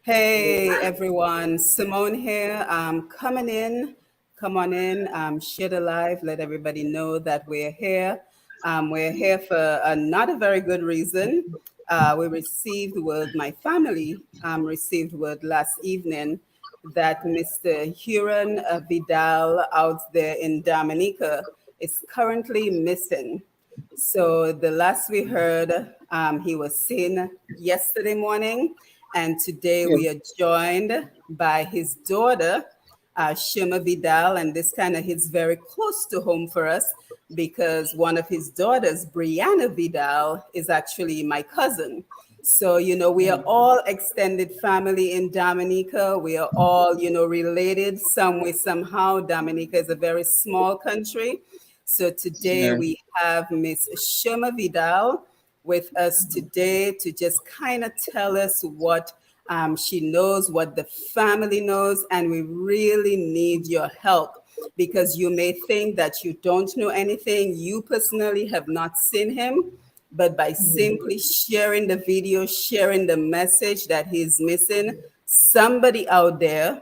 Hey everyone, Simone here. Coming in, come on in, share the live, let everybody know that we're here. We're here for not a very good reason. We received word, my family received word last evening that Mr. Huron Vidal out there in Dominica is currently missing. So the last we heard, he was seen yesterday morning, and today Yes. we are joined by his daughter, Shema Vidal, and this kind of hits very close to home for us because one of his daughters, Brianna Vidal, is actually my cousin. So, we are all extended family in Dominica. We are all, related some way, somehow. Dominica is a very small country. So today Yeah. we have Miss Shema Vidal with us today to just kind of tell us what she knows, what the family knows, and we really need your help because you may think that you don't know anything. You personally have not seen him, but by simply sharing the video, sharing the message that he's missing, somebody out there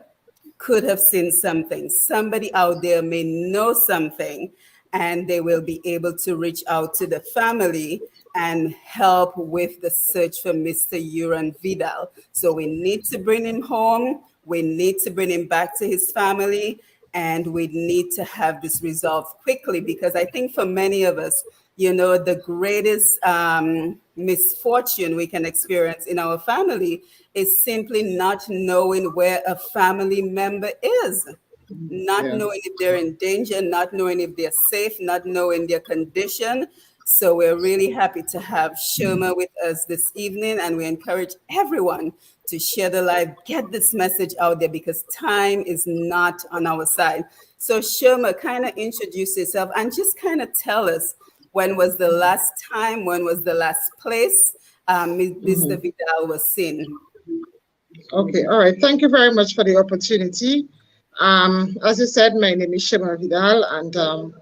could have seen something. Somebody out there may know something, and they will be able to reach out to the family and help with the search for Mr. Huron Vidal. So we need to bring him home. We need to bring him back to his family, and we need to have this resolved quickly because I think for many of us, the greatest misfortune we can experience in our family is simply not knowing where a family member is, not Yeah. knowing if they're in danger, not knowing if they're safe, not knowing their condition. So we're really happy to have Shoma with us this evening, and we encourage everyone to share the live, get this message out there because time is not on our side. So Shoma, kind of introduce yourself and just kind of tell us when was the last time, when was the last place Mr. Vidal was seen. Okay. All right. Thank you very much for the opportunity. As you said, my name is Shema Vidal, and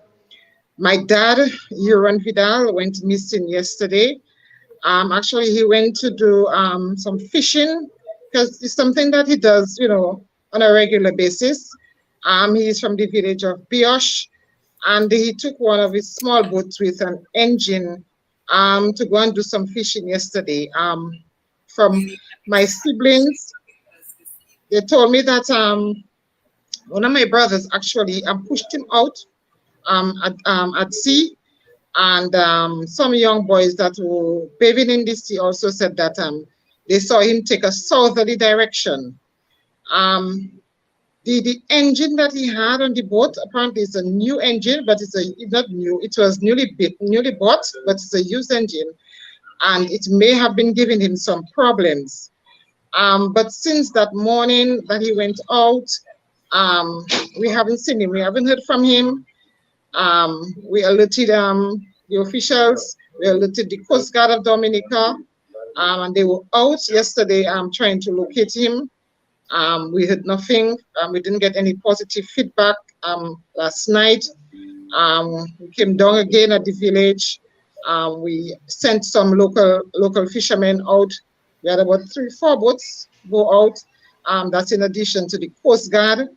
my dad, Huron Vidal, went missing yesterday. Actually, he went to do some fishing because it's something that he does, on a regular basis. He's from the village of Biosh, and he took one of his small boats with an engine to go and do some fishing yesterday. From my siblings, they told me that one of my brothers actually pushed him out at sea, and some young boys that were bathing in the sea also said that they saw him take a southerly direction. Um, the engine that he had on the boat apparently is a new engine, but it's not new. It was newly bought, but it's a used engine, and it may have been giving him some problems. But since that morning that he went out, we haven't seen him. We haven't heard from him. We alerted the officials. We alerted the Coast Guard of Dominica, and they were out yesterday trying to locate him. We heard nothing. We didn't get any positive feedback last night. We came down again at the village. We sent some local fishermen out. We had about 3-4 boats go out. That's in addition to the Coast Guard.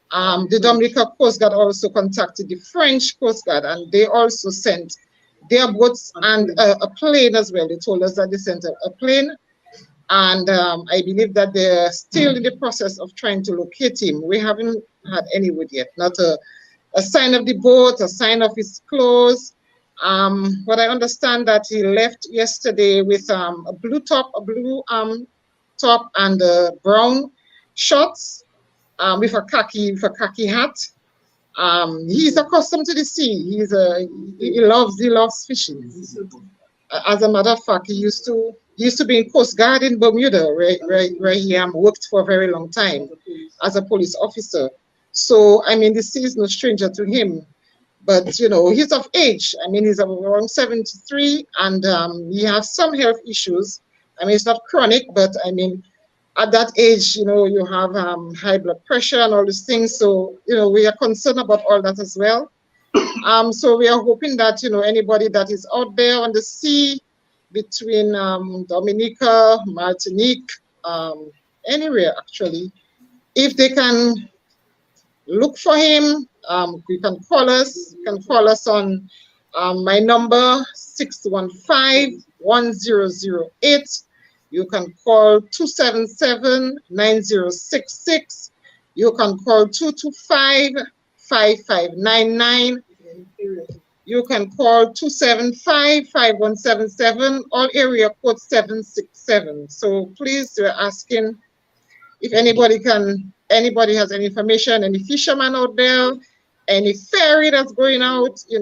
The Dominica Coast Guard also contacted the French Coast Guard, and they also sent their boats and a plane as well. They told us that they sent a plane, and I believe that they're still in the process of trying to locate him. We haven't had any word yet, not a sign of the boat, a sign of his clothes. But I understand that he left yesterday with a blue top and brown shorts with a khaki hat. He's accustomed to the sea. He loves fishing. As a matter of fact, he used to be in Coast Guard in Bermuda, where he worked for a very long time as a police officer. So I mean, the sea is no stranger to him. But he's of age. I mean, he's around 73, and he has some health issues. I mean, it's not chronic, but I mean, at that age, you have high blood pressure and all these things. So, we are concerned about all that as well. So we are hoping that, anybody that is out there on the sea, between Dominica, Martinique, anywhere actually. If they can look for him, you can call us. You can call us on my number 615-1008. You can call 277-9066. You can call 225-5599. You can call 275-5177, all area code 767. So please, we're asking if anybody has any information, any fisherman out there, any ferry that's going out, we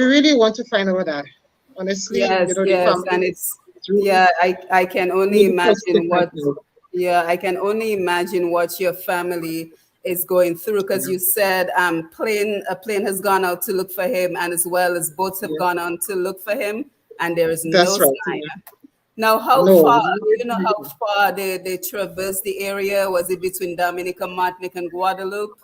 really want to find out that. Honestly, Yes, the yes, family and is really, I can only really frustrated imagine right what now. yeah, I can only imagine what your family is going through because you said a plane has gone out to look for him and as well as boats have Yeah, gone on to look for him and there is no that's right. sign. Yeah. Now, how No, far, do you know how far they traversed the area? Was it between Dominica, Martinique, and Guadeloupe?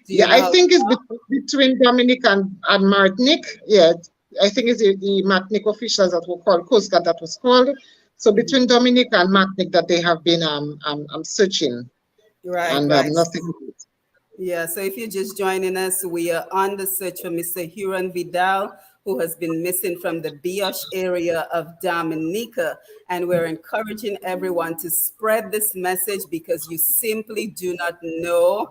Do you yeah, know I how think it's far? between Dominic and Martinique. Yeah, I think it's the Martinique officials that were called, Coast Guard that was called. So between Dominic and Martinique that they have been searching Right, and right. nothing. Yeah, so if you're just joining us, we are on the search for Mr. Huron Vidal, who has been missing from the Bioche area of Dominica. And we're encouraging everyone to spread this message because you simply do not know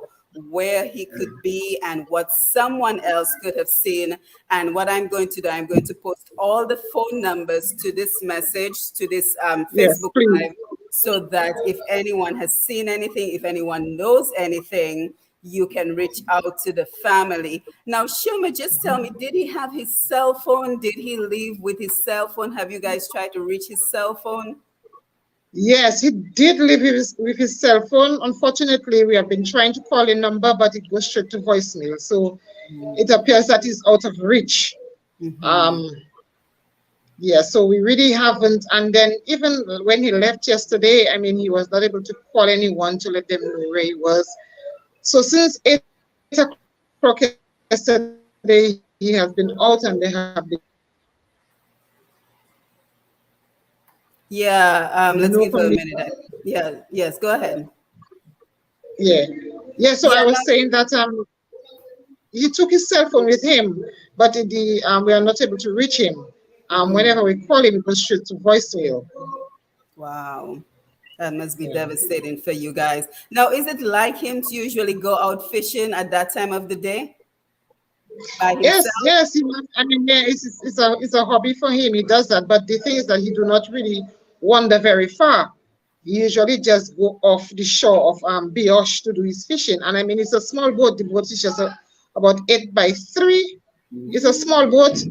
where he could be and what someone else could have seen. And what I'm going to do, I'm going to post all the phone numbers to this message, to this Yes, Facebook please. Live, so that if anyone has seen anything, if anyone knows anything, you can reach out to the family. Now, Shuma, just tell me, did he have his cell phone? Did he leave with his cell phone? Have you guys tried to reach his cell phone? Yes, he did leave with his cell phone. Unfortunately, we have been trying to call a number, but it goes straight to voicemail. So it appears that he's out of reach. Mm-hmm. Um, yeah, so we really haven't. And then even when he left yesterday, I mean, he was not able to call anyone to let them know where he was. So since 8 o'clock yesterday, he has been out and they have been Yeah, no let's give her a communication. minute. Yeah, yes, go ahead. Yeah. Yeah, so Yeah, I now, was saying that he took his cell phone with him, but we are not able to reach him. mhm. Whenever we call him, it goes straight to voicemail. Wow. That must be Yeah. devastating for you guys. Now, is it like him to usually go out fishing at that time of the day by Yes, himself? yes. I mean, yeah, it's a hobby for him. He does that, but the thing is that he do not really wander very far. He usually just go off the shore of Bioche to do his fishing. And I mean, it's a small boat. The boat is just about 8 by 3. It's a small boat.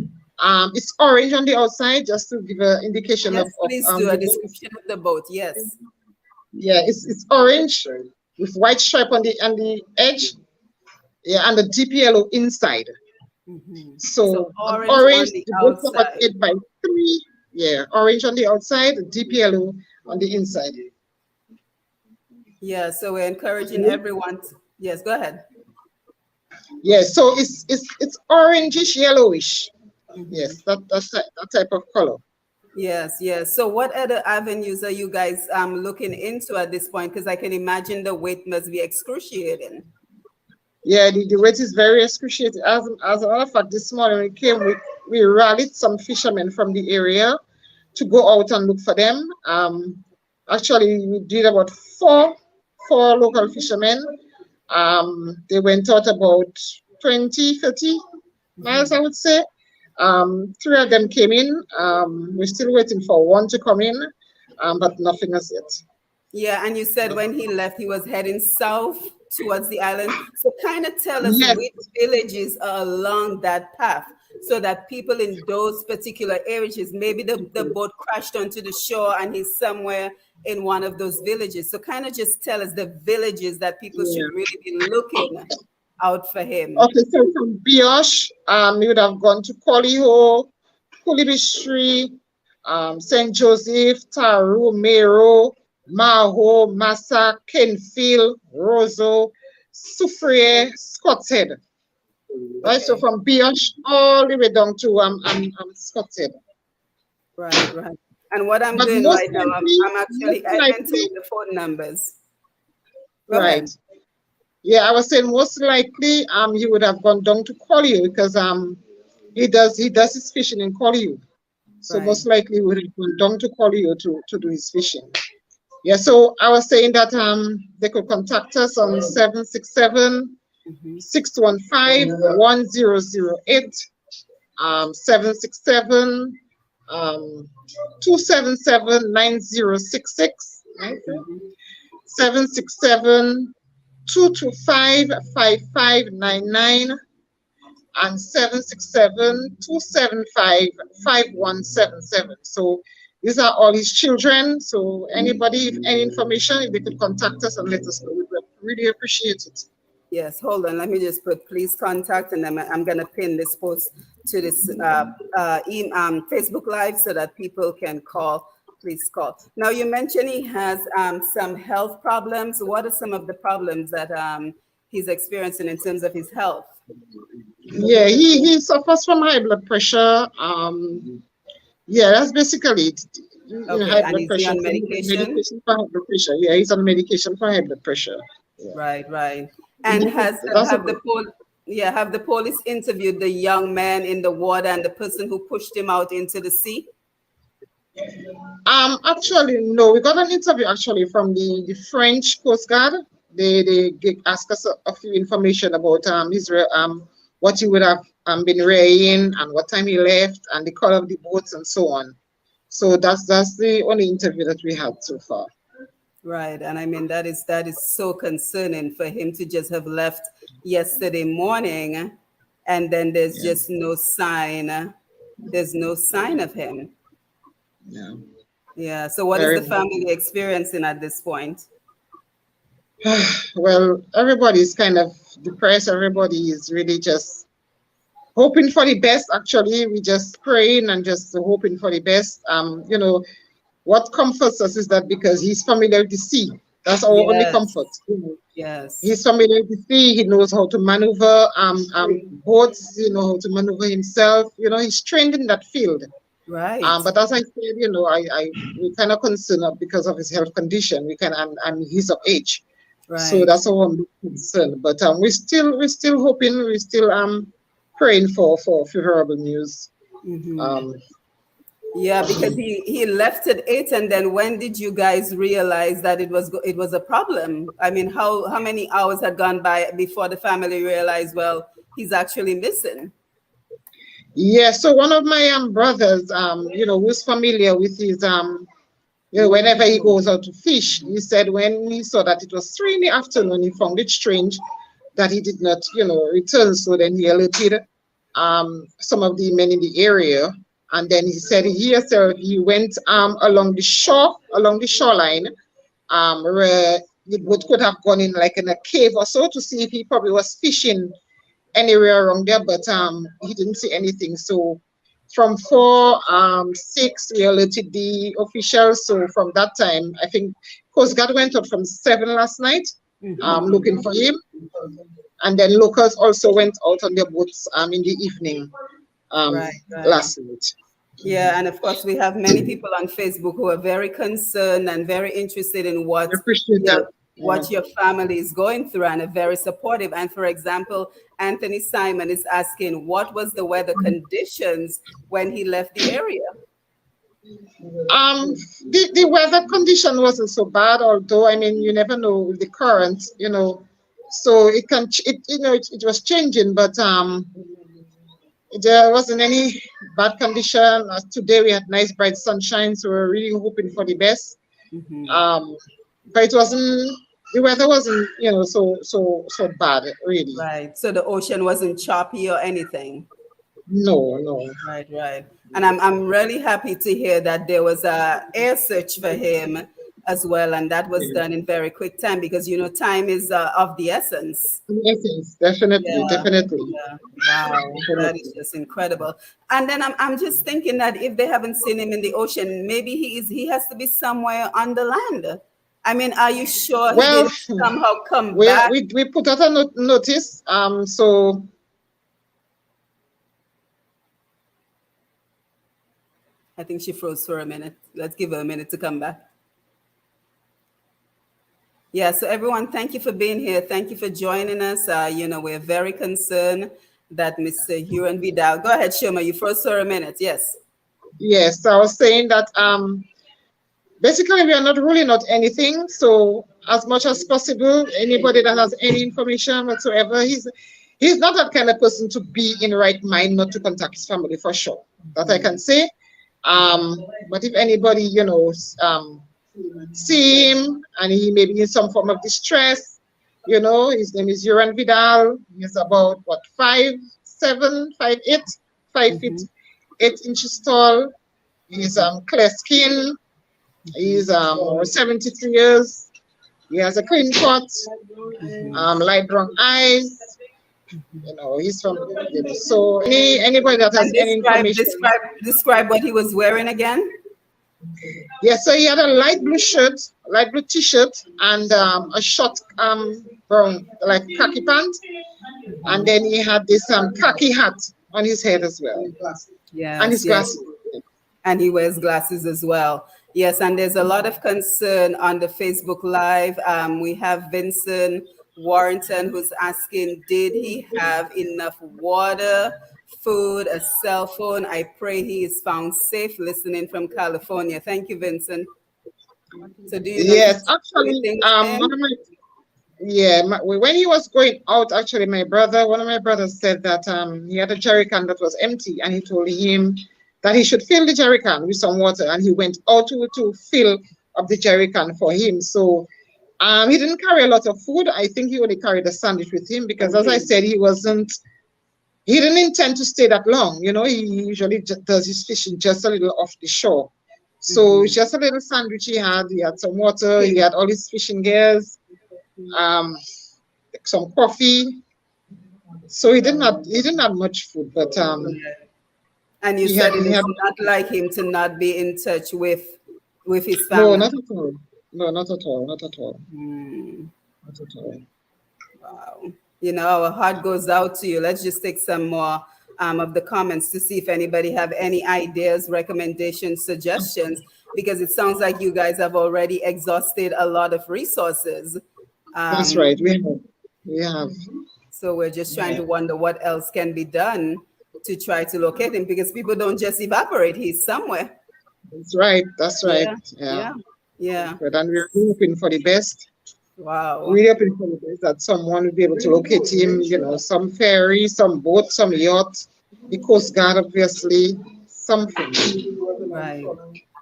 It's orange on the outside, just to give an indication Yes, of please do a the boat. description of the boat. Yes. Yeah, it's orange with white stripe on the edge. Yeah, and the deep yellow inside. Mhm. So So on orange on orange, the the both about outside. 8 by 3. Yeah, orange on the outside, deep yellow on the inside. Yeah, so we're encouraging everyone. Yes, go ahead. Yeah, so it's orangish yellowish. Mhm. Yes, that type of color. Yes, yes. So what other avenues are you guys looking into at this point? Because I can imagine the wait must be excruciating. Yeah, the weight is very excruciating. As a matter of fact, this morning we came, we rallied some fishermen from the area to go out and look for them. Actually, we did about four local fishermen. They went out about 20, 30 miles, I would say. Three of them came in. We're still waiting for one to come in, but nothing as yet. Yeah, and you said when he left, he was heading south towards the island. So kind of tell us Yes, which villages are along that path so that people in those particular areas, maybe the boat crashed onto the shore and he's somewhere in one of those villages. So kind of just tell us the villages that people should yeah. really be looking out for him. Okay, so from Bioche, you would have gone to Coliho, Kulibistri, St. Joseph, Taru, Mero, Maho, Massa, Kenfield, Roseau, Soufriere, Scott's Head. Right, so Okay. from Bioche all the way down to Scott's Head. Right, right. And what I'm But doing most right now, likely, I'm most actually likely, entering the phone numbers. Go right. ahead. Yeah, I was saying most likely he would have gone down to call you because he does his fishing in Collioure. So Right. most likely he would have gone down to Collioure to do his fishing. Yeah, so I was saying that they could contact us on 767 Hmm. 615 1008, 767 um 277 9066, right? Hmm. 767 225 5599 and 767-275-5177. So these are all his children. So anybody, if any information, if they could contact us and let us know, we would really appreciate it. Yes, hold on. Let me just put please contact, and I'm going to pin this post to this Facebook Live so that people can call. Please call. Now, you mentioned he has some health problems. What are some of the problems that he's experiencing in terms of his health? Yeah, he suffers from high blood pressure. Yeah, that's basically it. Okay, High and blood is he pressure. on So he's on medication? medication for high blood pressure. Yeah, he's on medication for high blood pressure. Yeah. Right, right. And has That's have about the have the police interviewed the young man in the water and the person who pushed him out into the sea? Actually, no. We got an interview actually from the French Coast Guard. They asked us a few information about what he would have been rearing and what time he left and the color of the boats and so on. So that's the only interview that we had so far. Right, and I mean that is so concerning for him to just have left yesterday morning, and then there's Yeah, just no sign. There's no sign of him. yeah. Yeah. So what is Very the family experiencing at this point? well, everybody's kind of depressed. Everybody is really just hoping for the best. Actually, we just praying and just hoping for the best. What comforts us is that because he's familiar with the sea, that's our only Yes. comfort. Yes. He's familiar with the sea. He knows how to maneuver boats. He knows how to maneuver himself. He's trained in that field. Right. But as I said, we kind of concerned because of his health condition. We can and he's of age, so Right. that's our main concern. But we're still hoping. We're still praying for favorable news. Hmm. Um, Yeah, because he left at 8, and then when did you guys realize that it was a problem? I mean, how many hours had gone by before the family realized, well, he's actually missing? Yeah, so one of my brothers, who's familiar with his whenever he goes out to fish, he said when he saw that it was 3 in the afternoon, he found it strange that he did not, return. So then he alerted some of the men in the area, and then he said he went along the shoreline, where the boat could have gone in like in a cave or so to see if he probably was fishing anywhere around there, but he didn't see anything. So from 4, 6, we alerted the officials. So from that time, I think Coast Guard went out from 7 last night, Hmm. looking for him, and then locals also went out on their boats in the evening um, Right, right. last night. Yeah, and of course, we have many people on Facebook who are very concerned and very interested in I appreciate that. Yeah. what your family is going through and are very supportive. And for example, Anthony Simon is asking, what was the weather conditions when he left the area? Um, the weather condition wasn't so bad, although I mean you never know with the current, so it can it was changing, but there wasn't any bad condition. Today we had nice bright sunshine, so we're really hoping for the best. Hmm. Um, but the weather wasn't so bad really. Right. So the ocean wasn't choppy or anything. No, no. Right, right. And I'm really happy to hear that there was a air search for him as well, and that was done in very quick time because time is of the essence. Yes, yes, definitely, Yeah, definitely, yeah. Wow, that is definitely. just incredible. And then I'm just thinking that if they haven't seen him in the ocean, maybe he has to be somewhere on the land. I mean, are you sure he Well, didn't somehow come we back? we, we put out a notice. So I think she froze for a minute. Let's give her a minute to come back. Yeah, so everyone, thank you for being here. Thank you for joining us. We're very concerned that Mr. Huron Vidal. Go ahead, Shoma. You froze for a minute. Yes. Yes, so I was saying that basically we are not ruling out anything. So as much as possible, anybody that has any information whatsoever, he's not that kind of person to be in right mind not to contact his family for sure. That I can say. But if anybody, see him and he may be in some form of distress, his name is Huron Vidal. He's about what, 5'7", 5'8", 5 feet 8 inches tall. He's clear skin. He's 73 years. He has a clean cut, light brown eyes. He's from. So anybody that has any information. Describe what he was wearing again. Yes, so he had a light blue t-shirt, and a short brown, like khaki pant, and then he had this khaki hat on his head as well. Yes, and his glasses. And he wears glasses as well. Yes, and there's a lot of concern on the Facebook Live. We have Vincent Warrington who's asking, did he have enough water, food, a cell phone? I pray he is found safe, listening from California. Thank you, Vincent. So do you know? Yes, actually, when he was going out, actually, one of my brothers said that he had a jerry can that was empty, and he told him that he should fill the jerry can with some water, and he went out to fill up the jerry can for him. So he didn't carry a lot of food. I think he only carried a sandwich with him because, as I said, he didn't intend to stay that long. He usually does his fishing just a little off the shore. So just a little sandwich he had some water, he had all his fishing gears, some coffee. So he didn't have much food, but and you said it's not like him to not be in touch with his family. No, not at all. No, not at all. Not at all. Not at all. Wow. Our heart goes out to you. Let's just take some more of the comments to see if anybody have any ideas, recommendations, suggestions, because it sounds like you guys have already exhausted a lot of resources. That's right. We have. So we're just trying to wonder what else can be done to try to locate him, because people don't just evaporate. He's somewhere. That's right. Yeah. But then we're hoping for the best. Wow. We're hoping for the best that someone will be able to locate him, some ferry, some boat, some yacht, the Coast Guard, obviously, something. Right.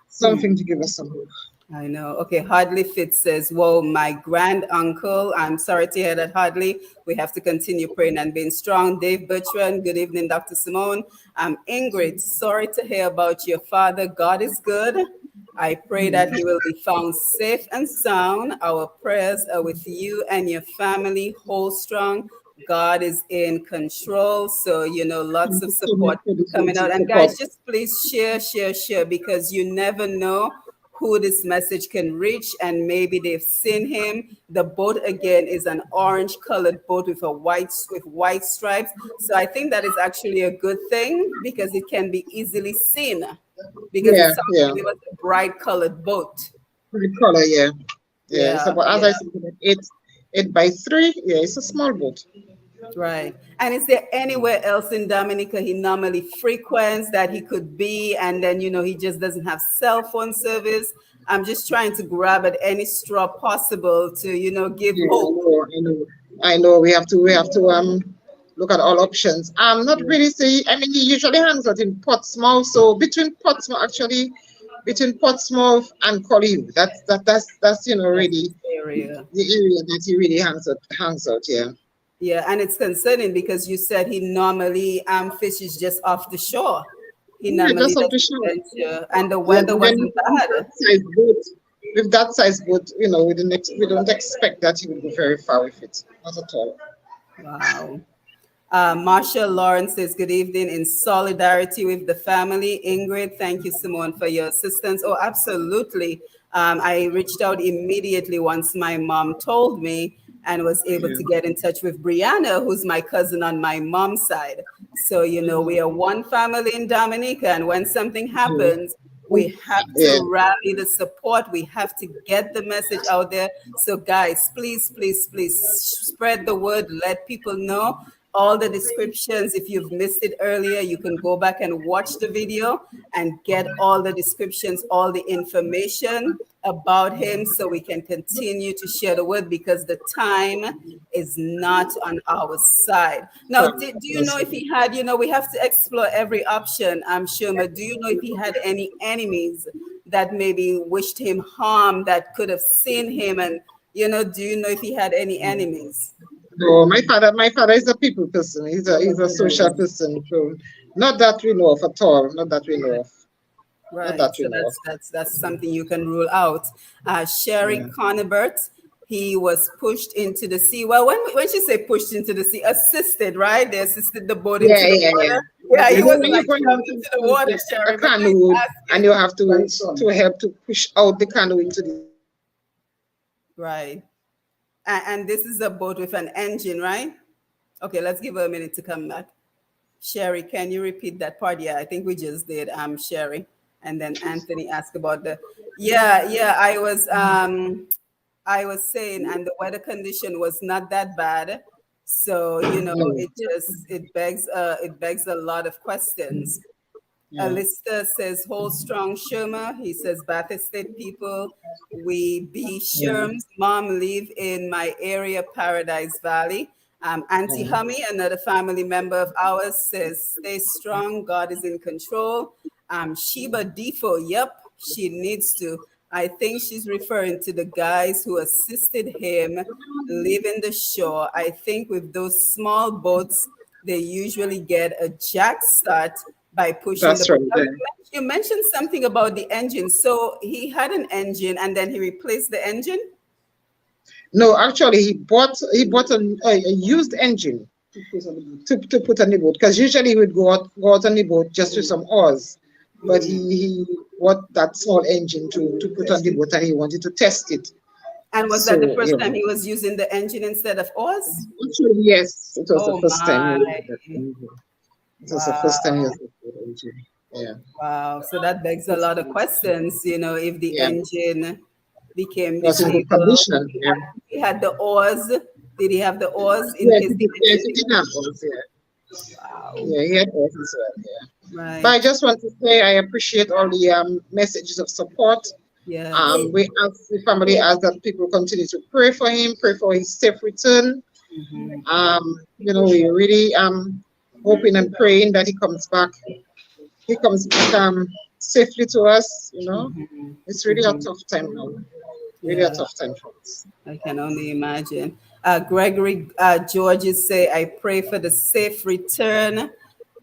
Something to give us some hope. I know. Okay, Hardly Fit says, whoa, my grand uncle. I'm sorry to hear that, Hardly. We have to continue praying and being strong. Dave Bertrand, good evening, Dr. Simone. I'm Ingrid. Sorry to hear about your father. God is good. I pray that he will be found safe and sound. Our prayers are with you and your family. Hold strong. God is in control. So, lots of support coming out. And guys, just please share, because you never know who this message can reach, and maybe they've seen him. The boat again is an orange colored boat with white stripes. So I think that is actually a good thing, because it can be easily seen, because it was a bright colored boat. Bright color, yeah. So, but as I said, 8x3, it's a small boat. Right. And is there anywhere else in Dominica he normally frequents that he could be, and then he just doesn't have cell phone service? I'm just trying to grab at any straw possible to give hope. I know. We have to look at all options. Not really see. I mean, he usually hangs out in Portsmouth. So between Portsmouth and Collier, that's really area. The area that he really hangs out. Yeah. Yeah, and it's concerning because you said he normally fishes just off the shore. He normally just off the shore. And the weather wasn't bad. With that size boat, we don't expect that he will go very far with it. Not at all. Wow. Marsha Lawrence says, good evening, in solidarity with the family. Ingrid, thank you, Simone, for your assistance. Oh, absolutely. I reached out immediately once my mom told me, and was able to get in touch with Brianna, who's my cousin on my mom's side. So, we are one family in Dominica, and when something happens, We have Yeah. to rally the support. We have to get the message out there. So, guys, please, please, please spread the word. Let people know all the descriptions. If you've missed it earlier, you can go back and watch the video and get all the descriptions, all the information about him, so we can continue to share the word, because the time is not on our side. Now, do you know if he had, we have to explore every option, I'm sure, but do you know if he had any enemies that maybe wished him harm, that could have seen him, and do you know if he had any enemies? No, my father is a people person. He's a social person. So not that we know of at all. Not that we know of. Not Right. that we So know of. that's something you can rule out. Sherry Yeah. Conibert, he was pushed into the sea. Well, when she say pushed into the sea, assisted, right? They assisted the boat into Yeah, the yeah, yeah. water. Yeah, he You know, wasn't when you're like going thrown out into the water, to Sherry. a But please canoe, ask and him. you have to help to push out the canoe into the. Right. And this is a boat with an engine, right? Okay, let's give her a minute to come back. Sherry, can you repeat that part? Yeah, I think we just did. Sherry, and then Anthony asked about the. Yeah. I was saying, and the weather condition was not that bad, so No. it begs a lot of questions. Yeah. Alistair says, hold strong, Sherma. He says, Bath Estate people, we be Yeah. Sherm's mom live in my area, Paradise Valley. Auntie Yeah. Hummy, another family member of ours, says, stay strong, God is in control. Sheba Defo, yep, she needs to. I think she's referring to the guys who assisted him leaving the shore. I think with those small boats, they usually get a jack start by pushing the That's right. boat. Now, Yeah. you mentioned something about the engine. So he had an engine and then he replaced the engine? No, actually, he bought a used engine to put on the boat, because usually he would go out on the boat just with some oars, but he bought that small engine to put on the boat, and he wanted to test it. And was that the So first time he was using the engine instead of oars? actually, yes, it was the Oh first time he my. used that engine. It was the first time he Wow. used that engine. Yeah. Wow. So that begs a lot of questions, if the Yeah. engine became Was in good disabled. condition. Yeah. He had the oars. Did he have the oars in Yes, case he the did, yes, engine? he did have oars. Yeah. Wow. Yeah, he had oars as well. Yeah. But Right. I just want to say I appreciate all the messages of support. Yes. We ask the family, ask that people continue to pray for him, pray for his safe return. Mhm. We really hoping and praying that he comes back safely to us. Mhm. It's really a Mhm. tough time now. Really a Yeah. tough time for us. I can only imagine. Gregory Georges say, I pray for the safe return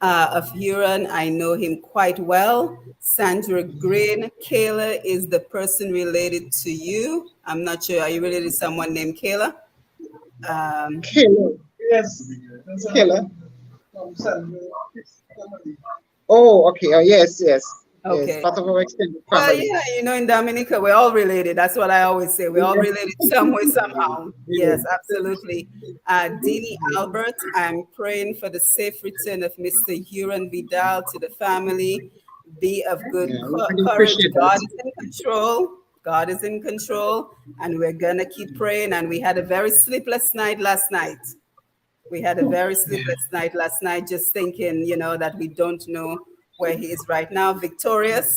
of Huron. I know him quite well. Sandra Green, Kayla is the person related to you. I'm not sure. Are you related to someone named Kayla? Um, Killer. Killer. Oh, okay. Oh, yes, yes. Yes. okay. Part of our extended Well, family. yeah, in Dominica, we're all related. That's what I always say. We're all related some way, somehow. Yes, absolutely. Dini Albert, I'm praying for the safe return of Mr. Huron Vidal to the family. Be of good Yeah, we really courage. appreciate God that. is in control. God is in control. And we're going to keep praying. And we had a very sleepless night last night. We had a very sleepless night last night, just thinking, that we don't know where he is right now. Victorious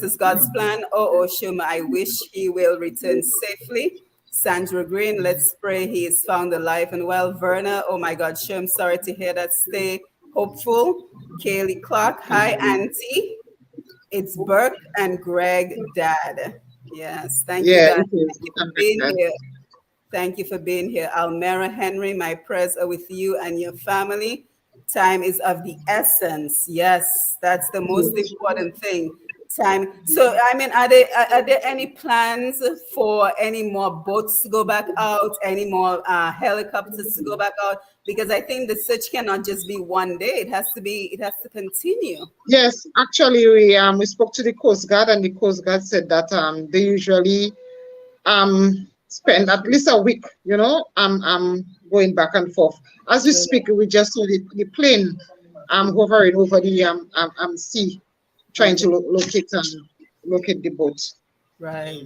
is God's plan. Oh, Shuma, I wish he will return safely. Sandra Green, let's pray he is found alive and well. Verna, oh my God, Shum, sorry to hear that. Stay hopeful. Kaylee Clark, hi, Auntie. It's Burke and Greg, Dad. Yes, thank you, Yeah, guys. it is. Thank you for being here. Thank you for being here. Almera Henry, my prayers are with you and your family. Time is of the essence. Yes, that's the most important thing. Time. So, I mean, are there any plans for any more boats to go back out, any more helicopters to go back out? Because I think the search cannot just be one day. It has to continue. Yes, actually, we spoke to the Coast Guard, and the Coast Guard said that they usually spend at least a week, going back and forth. As we speak, we just saw the plane hovering over the sea. trying to locate the boat. Right.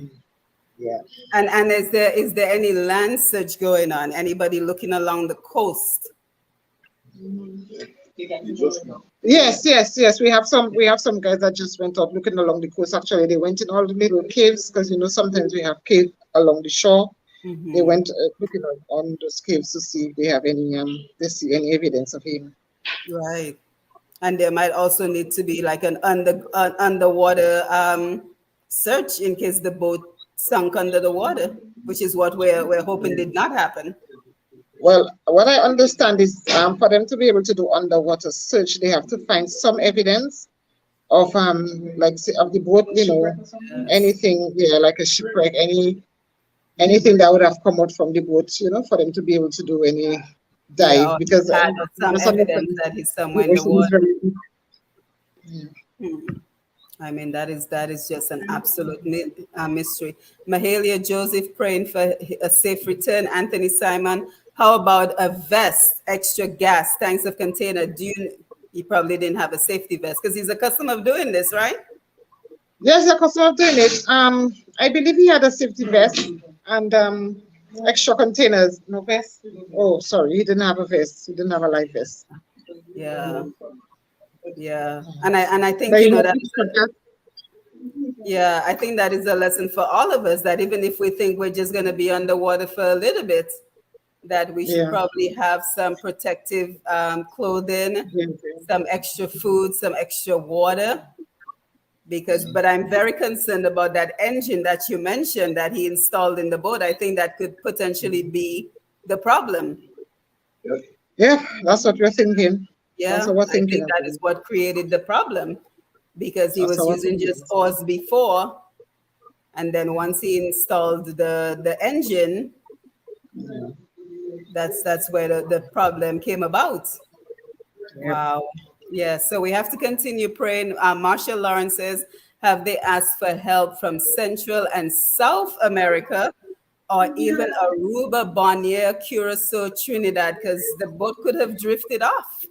Yeah. And is there any land search going on? Anybody looking along the coast? Yes. We have some guys that just went out looking along the coast. Actually, they went in all the little caves because sometimes we have caves along the shore. Mm-hmm. They went looking on those caves to see if they have they see any evidence of him. Right. And there might also need to be like an underwater search in case the boat sunk under the water, which is what we're hoping did not happen. Well, what I understand is for them to be able to do underwater search, they have to find some evidence of like say, of the boat, anything, like a shipwreck, anything that would have come out from the boat, for them to be able to do any dive, because some evidence that he's somewhere in the water. I mean, that is just an absolute mystery. Mahalia Joseph praying for a safe return. Anthony Simon, how about a vest, extra gas, tanks of container? He probably didn't have a safety vest because he's accustomed of doing this, right? Yes, accustomed of doing it. I believe he had a safety vest and extra containers. No vest. Oh, sorry, he didn't have a vest. He didn't have a life vest. Yeah. Yeah, and I think that. Yeah, I think that is a lesson for all of us, that even if we think we're just going to be underwater for a little bit, that we should probably have some protective clothing, some extra food, some extra water. But I'm very concerned about that engine that you mentioned that he installed in the boat. I think that could potentially be the problem. Yeah, that's what we're thinking. Yeah, I think that is what created the problem, because he was using just oars before, and then once he installed the engine, that's where the problem came about. Yep. Wow. Yeah, so we have to continue praying. Marshall Lawrence says, have they asked for help from Central and South America, or even Aruba, Borneo, Curacao, Trinidad, because the boat could have drifted off?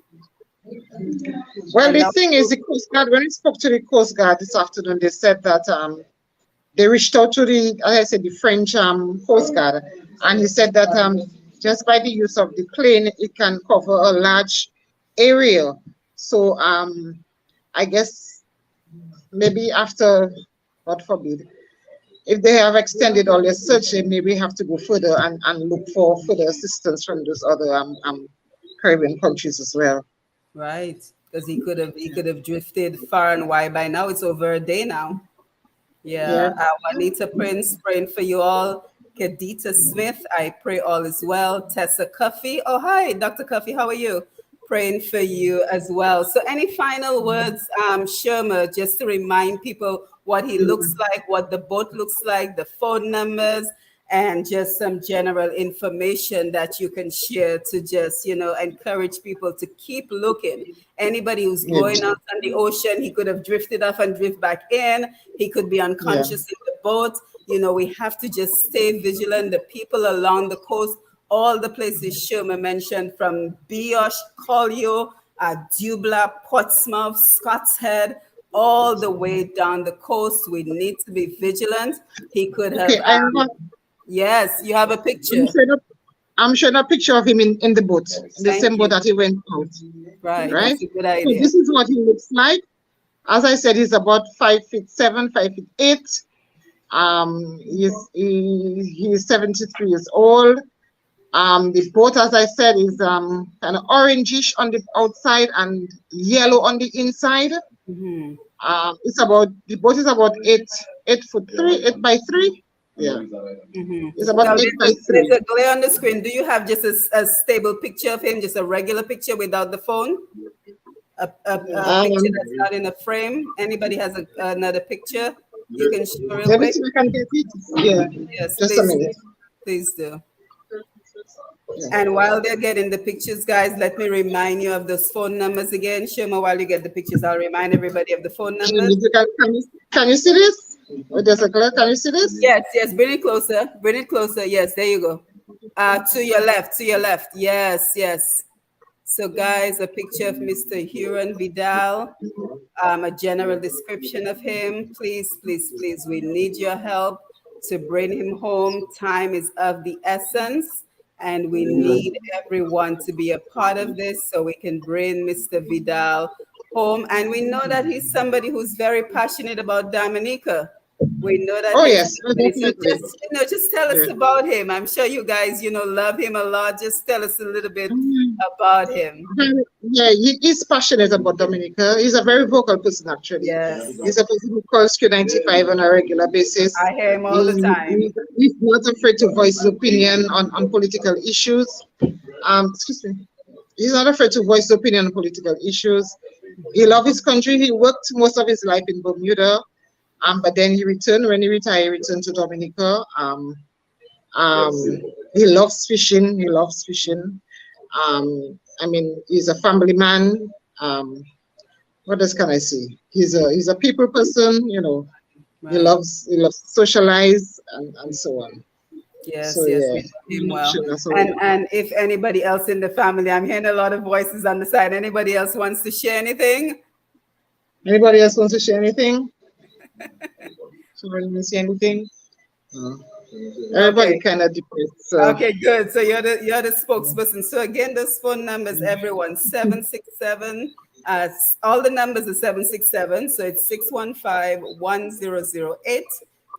Well, the thing is, the Coast Guard, when we spoke to the Coast Guard this afternoon, they said that they reached out to the French Coast Guard, and he said that just by the use of the plane, it can cover a large area. So I guess maybe after, God forbid, if they have extended all their search, they maybe have to go further and look for further assistance from those other Caribbean countries as well. Right, because he could have drifted far and wide by now. It's over a day now. Yeah. Juanita Prince, praying for you all. Kadita Smith, I pray all is well. Tessa Cuffey, oh hi, Dr. Cuffey, how are you? Praying for you as well. So any final words, Sherma, just to remind people what he looks like, what the boat looks like, the phone numbers, and just some general information that you can share to just, encourage people to keep looking. Anybody who's going out on the ocean, he could have drifted off and drift back in. He could be unconscious in the boat. We have to just stay vigilant. The people along the coast, all the places Sherma mentioned, from Biosh, Collio, Dubla, Portsmouth, Scott's Head, all the way down the coast. We need to be vigilant. He could have... Yes, you have a picture. I'm showing a picture of him in the boat, the same boat that he went out. Right. That's a good idea. So this is what he looks like. As I said, he's about 5'7", 5'8". He's 73 years old. The boat, as I said, is kind of orangish on the outside and yellow on the inside. Mm-hmm. The boat is about 8 by 3. Yeah. Mm-hmm. It's about 8 by 3. There's a glare on the screen. Do you have just a stable picture of him, just a regular picture without the phone? A picture that's not in a frame? Anybody has another picture you can share real quick? I can get it. Yeah. Yes, just a minute. Please do. And while they're getting the pictures, guys, let me remind you of those phone numbers again. Sherma, while you get the pictures, I'll remind everybody of the phone numbers. Can you see this? There's a glare. Can you see this? Yes. Bring it closer. Yes, there you go. To your left. Yes. So guys, a picture of Mr. Huron Vidal, a general description of him. Please, please, please, we need your help to bring him home. Time is of the essence, and we need everyone to be a part of this so we can bring Mr. Vidal home. And we know that he's somebody who's very passionate about Dominica. We know that. Oh, he's yes, somebody. So definitely. just tell us Yeah. about him. I'm sure you guys, love him a lot. Just tell us a little bit about him. Yeah, he's passionate about Dominica. He's a very vocal person, actually. Yes. He's a person who calls Q95 on a regular basis. I hear him all the time. He's not afraid to voice his opinion on political issues. Excuse me. He's not afraid to voice his opinion on political issues. He loves his country. He worked most of his life in Bermuda, but then he returned. When he retired, he returned to Dominica. He loves fishing. He loves fishing. I mean, he's a family man. What else can I say? He's a people person. Right. He loves to socialize and so on. Yes, So, yes, yeah. we know him well. That's all. And if anybody else in the family, I'm hearing a lot of voices on the side. Anybody else wants to share anything? Anybody else wants to share anything? Somebody want to say anything? No. Everybody kind of depressed. So. Okay, good. So you're the spokesperson. So again, those phone numbers, everyone, 767. All the numbers are 767. So it's 615-1008,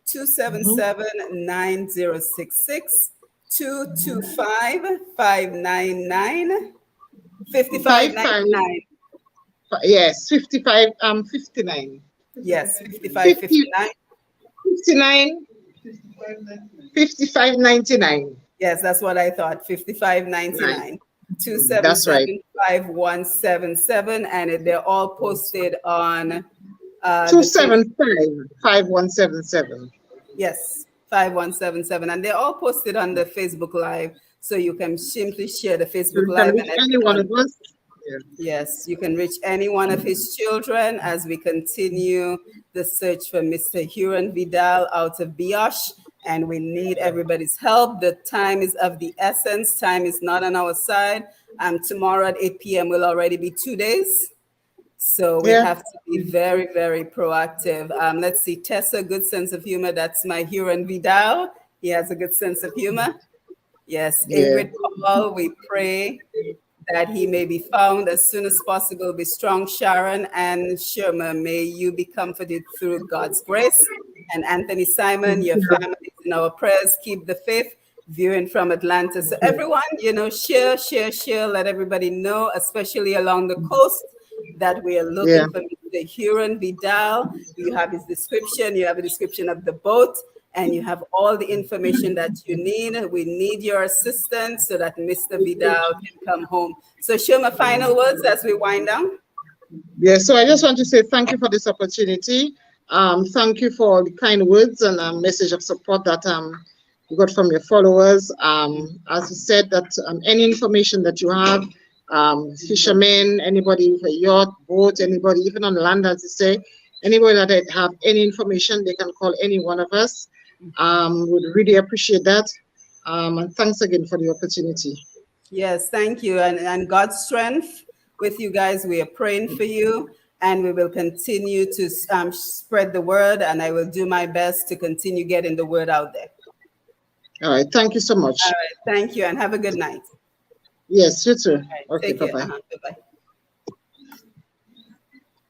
277-9066, 225-599, 5599. Yes, 59. Yes, 5559. 59. 5599. Yes, that's what I thought. 5599. 277-5177, and they're all posted on 275-5177. Yes, 5177, and they're all posted on the Facebook Live, so you can simply share the Facebook Live. And any one of us. Yeah. Yes, you can reach any one of his children as we continue the search for Mr. Huron Vidal out of Biosh, and we need everybody's help. The time is of the essence. Time is not on our side. Tomorrow at 8 p.m. will already be 2 days. So we have to be very, very proactive. Let's see, Tessa, good sense of humor. That's my Huron Vidal. He has a good sense of humor. Yes, Ingrid Paul, we pray that he may be found as soon as possible. Be strong, Sharon and Sherma. May you be comforted through God's grace. And Anthony Simon, your family is in our prayers. Keep the faith. Viewing from Atlanta. So everyone, share. Let everybody know, especially along the coast, that we are looking for Mr. Huron Vidal. You have his description. You have a description of the boat. And you have all the information that you need. We need your assistance so that Mr. Vidal can come home. So Shoma, final words as we wind down. Yeah, so I just want to say thank you for this opportunity. Thank you for the kind words and a message of support that you got from your followers. As you said, that any information that you have, fishermen, anybody with a yacht, boat, anybody, even on land, as you say, anybody that have any information, they can call any one of us. Would really appreciate that. And thanks again for the opportunity. Yes, thank you. And God's strength with you guys. We are praying for you, and we will continue to spread the word, and I will do my best to continue getting the word out there. All right. Thank you so much. All right. Thank you, and have a good night. Yes, you too. Right, okay, bye-bye. bye-bye. Bye-bye.